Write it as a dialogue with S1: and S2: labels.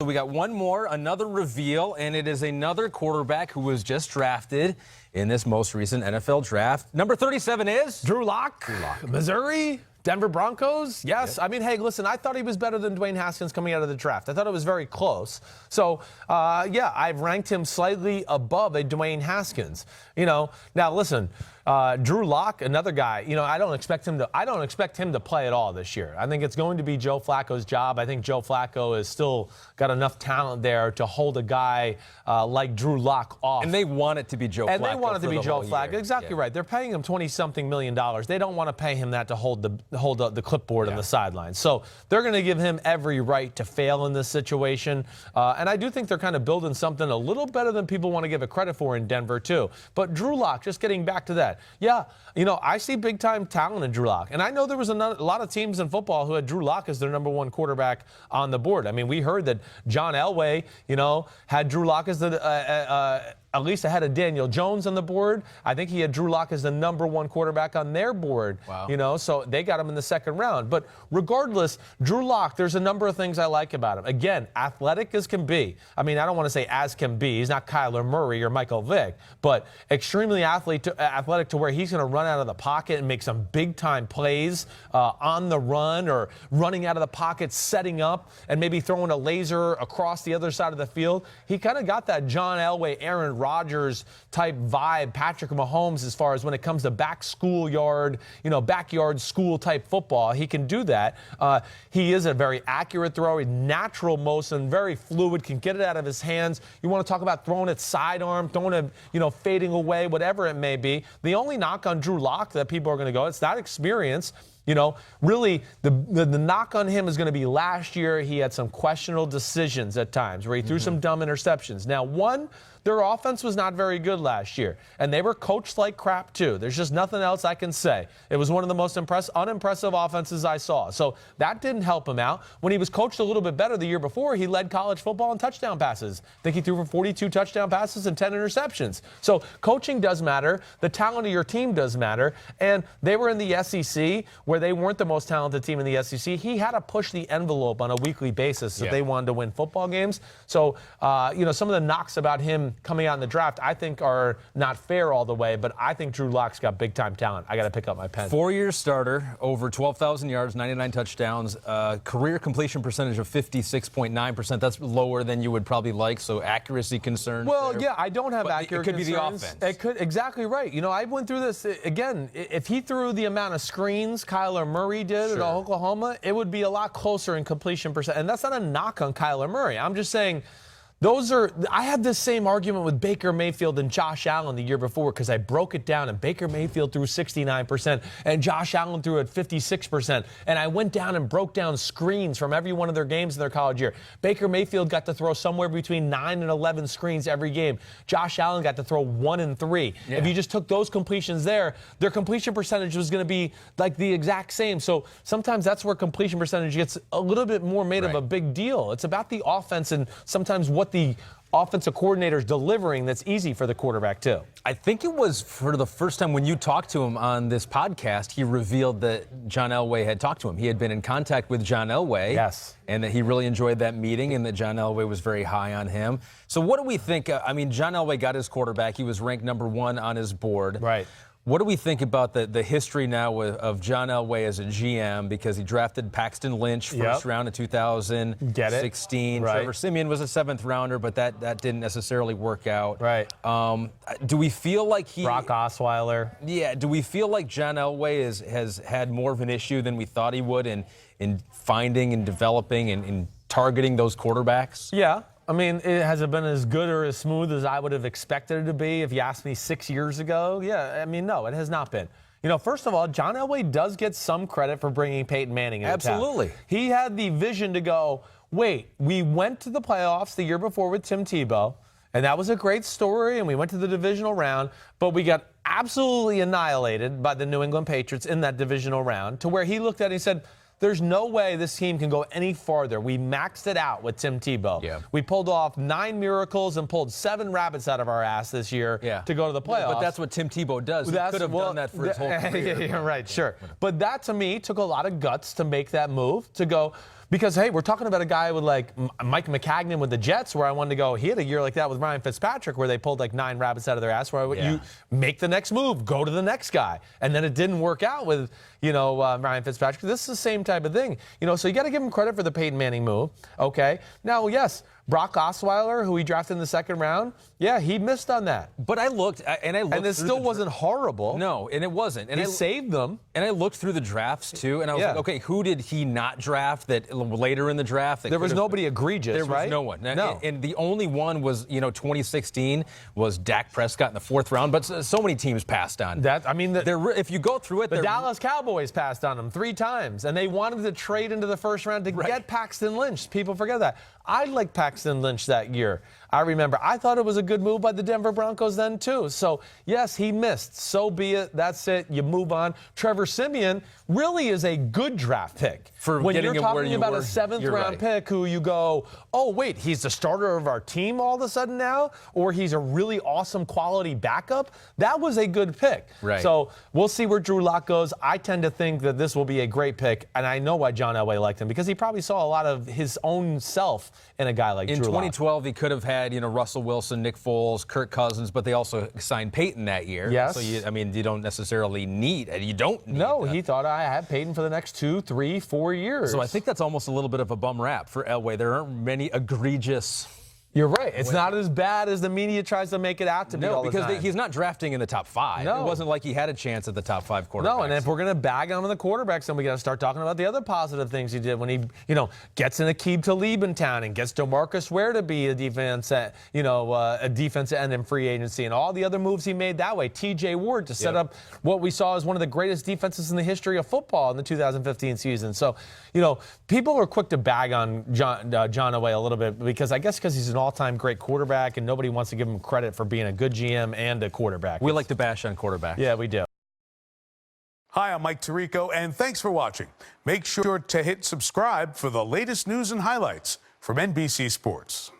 S1: So we got one more, another reveal, and it is another quarterback who was just drafted in this most recent NFL draft. Number 37 is?
S2: Drew Locke. Missouri. Denver Broncos? Yes.
S1: Yep.
S2: I mean, hey, listen, I thought he was better than Dwayne Haskins coming out of the draft. I thought it was very close. So, yeah, I've ranked him slightly above a Dwayne Haskins. Now listen, Drew Locke, another guy, I don't expect him to play at all this year. I think it's going to be Joe Flacco's job. I think Joe Flacco has still got enough talent there to hold a guy like Drew Locke off.
S1: And they want it to be Joe Flacco.
S2: And they want it to be Joe Flacco. Exactly
S1: yeah.
S2: right. They're paying him $20-something million. They don't want to pay him that to hold the clipboard on the sidelines. So they're going to give him every right to fail in this situation. And I do think they're kind of building something a little better than people want to give it credit for in Denver, too. But Drew Locke, just getting back to that. Yeah, I see big-time talent in Drew Locke. And I know there was a lot of teams in football who had Drew Locke as their number one quarterback on the board. I mean, we heard that John Elway, had Drew Locke as at least ahead of Daniel Jones on the board. I think he had Drew Locke as the number one quarterback on their board.
S1: Wow.
S2: So they got him in the second round. But regardless, Drew Locke, there's a number of things I like about him. Again, athletic as can be. I mean, I don't want to say as can be. He's not Kyler Murray or Michael Vick, but extremely athletic to where he's going to run out of the pocket and make some big-time plays on the run or running out of the pocket, setting up, and maybe throwing a laser across the other side of the field. He kind of got that John Elway, Aaron Rodgers type vibe, Patrick Mahomes, as far as when it comes to backyard school type football. He can do that. He is a very accurate thrower, natural motion, very fluid, can get it out of his hands. You want to talk about throwing it sidearm, throwing it, fading away, whatever it may be. The only knock on Drew Locke that people are going to go, it's that experience. Really, the knock on him is going to be last year he had some questionable decisions at times where he threw some dumb interceptions. Now, their offense was not very good last year, and they were coached like crap, too. There's just nothing else I can say. It was one of the most unimpressive offenses I saw. So that didn't help him out. When he was coached a little bit better the year before, he led college football in touchdown passes. I think he threw for 42 touchdown passes and 10 interceptions. So coaching does matter. The talent of your team does matter. And they were in the SEC, where they weren't the most talented team in the SEC. He had to push the envelope on a weekly basis if they wanted to win football games. So, some of the knocks about him coming out in the draft, I think, are not fair all the way, but I think Drew Locke's got big-time talent. I got to pick up my pen.
S1: 4-year starter, over 12,000 yards, 99 touchdowns, career completion percentage of 56.9%. That's lower than you would probably like, so accuracy concerns.
S2: Well,
S1: there.
S2: yeah, I don't have accurate concerns.
S1: It could be the offense.
S2: It could, exactly right. I went through this, again, if he threw the amount of screens Kyler Murray did at Oklahoma, it would be a lot closer in completion percent. And that's not a knock on Kyler Murray. I'm just saying, I had this same argument with Baker Mayfield and Josh Allen the year before because I broke it down, and Baker Mayfield threw 69% and Josh Allen threw at 56%. And I went down and broke down screens from every one of their games in their college year. Baker Mayfield got to throw somewhere between 9 and 11 screens every game. Josh Allen got to throw 1 and 3. Yeah. If you just took those completions there, their completion percentage was going to be like the exact same. So sometimes that's where completion percentage gets a little bit more made of a big deal. It's about the offense and sometimes what the offensive coordinator's delivering that's easy for the quarterback, too.
S1: I think it was for the first time when you talked to him on this podcast, he revealed that John Elway had talked to him. He had been in contact with John Elway.
S2: Yes.
S1: And that he really enjoyed that meeting and that John Elway was very high on him. So what do we think? John Elway got his quarterback. He was ranked number 1 on his board.
S2: Right.
S1: What do we think about the history now of John Elway as a GM, because he drafted Paxton Lynch first round in 2016.
S2: Right.
S1: Trevor Siemian was a 7th rounder, but that didn't necessarily work out.
S2: Right.
S1: Do we feel like
S2: Brock Osweiler.
S1: Yeah. Do we feel like John Elway has had more of an issue than we thought he would in finding and developing and targeting those quarterbacks?
S2: Yeah. Has it been as good or as smooth as I would have expected it to be if you asked me 6 years ago? Yeah, no, it has not been. First of all, John Elway does get some credit for bringing Peyton Manning into town.
S1: Absolutely.
S2: He had the vision to go, wait, we went to the playoffs the year before with Tim Tebow, and that was a great story, and we went to the divisional round, but we got absolutely annihilated by the New England Patriots in that divisional round, to where he looked at it and he said, there's no way this team can go any farther. We maxed it out with Tim Tebow.
S1: Yeah.
S2: We pulled off 9 miracles and pulled 7 rabbits out of our ass this year to go to the playoffs.
S1: But that's what Tim Tebow does. He could have done that for his whole career.
S2: Yeah, right, sure. But that, to me, took a lot of guts to make that move, to go, Because, hey, we're talking about a guy with like Mike McCagnon with the Jets, where I wanted to go, he had a year like that with Ryan Fitzpatrick, where they pulled like 9 rabbits out of their ass, where you make the next move, go to the next guy. And then it didn't work out with, Ryan Fitzpatrick. This is the same type of thing. So you got to give him credit for the Peyton Manning move. Okay. Now, yes, Brock Osweiler, who he drafted in the 2nd round, yeah, he missed on that.
S1: But I looked, and
S2: it still wasn't horrible.
S1: No, and it wasn't. And
S2: he saved them.
S1: And I looked through the drafts, too, and I was like, okay, who did he not draft that later in the draft?
S2: There was nobody egregious,
S1: there
S2: right?
S1: There was no one.
S2: No.
S1: And the only one was, 2016 was Dak Prescott in the 4th round, but so many teams passed on.
S2: If
S1: you go through it,
S2: the Dallas Cowboys passed on him 3 times, and they wanted to trade into the 1st round to get Paxton Lynch. People forget that. I liked Paxton Lynch that year. I remember. I thought it was a good move by the Denver Broncos then, too. So, yes, he missed. So be it. That's it. You move on. Trevor Siemian really is a good draft pick.
S1: When
S2: you're talking about a 7th-round pick who you go, oh, wait, he's the starter of our team all of a sudden now? Or he's a really awesome quality backup? That was a good pick.
S1: Right.
S2: So we'll see where Drew Locke goes. I tend to think that this will be a great pick, and I know why John Elway liked him, because he probably saw a lot of his own self in a guy like Drew Locke.
S1: In 2012, he could have had, Russell Wilson, Nick Foles, Kirk Cousins, but they also signed Peyton that year.
S2: Yes.
S1: So, you don't necessarily need, he
S2: thought I had Peyton for the next 2, 3, 4 years.
S1: So I think that's almost a little bit of a bum rap for Elway. There aren't many egregious...
S2: You're right. It's not as bad as the media tries to make it out to be all the time.
S1: No, because he's not drafting in the top 5.
S2: No.
S1: It wasn't like he had a chance at the top 5 quarterbacks.
S2: No, and if we're going to bag on the quarterbacks, then we got to start talking about the other positive things he did when he, gets in Aqib Talib in town and gets DeMarcus Ware to be a defense end in free agency, and all the other moves he made that way. T.J. Ward to set up what we saw as one of the greatest defenses in the history of football in the 2015 season. So, people are quick to bag on John Elway a little bit because he's an all-time great quarterback, and nobody wants to give him credit for being a good GM and a quarterback.
S1: We like to bash on quarterbacks.
S2: Yeah, we do.
S3: Hi, I'm Mike Tirico, and thanks for watching. Make sure to hit subscribe for the latest news and highlights from NBC Sports.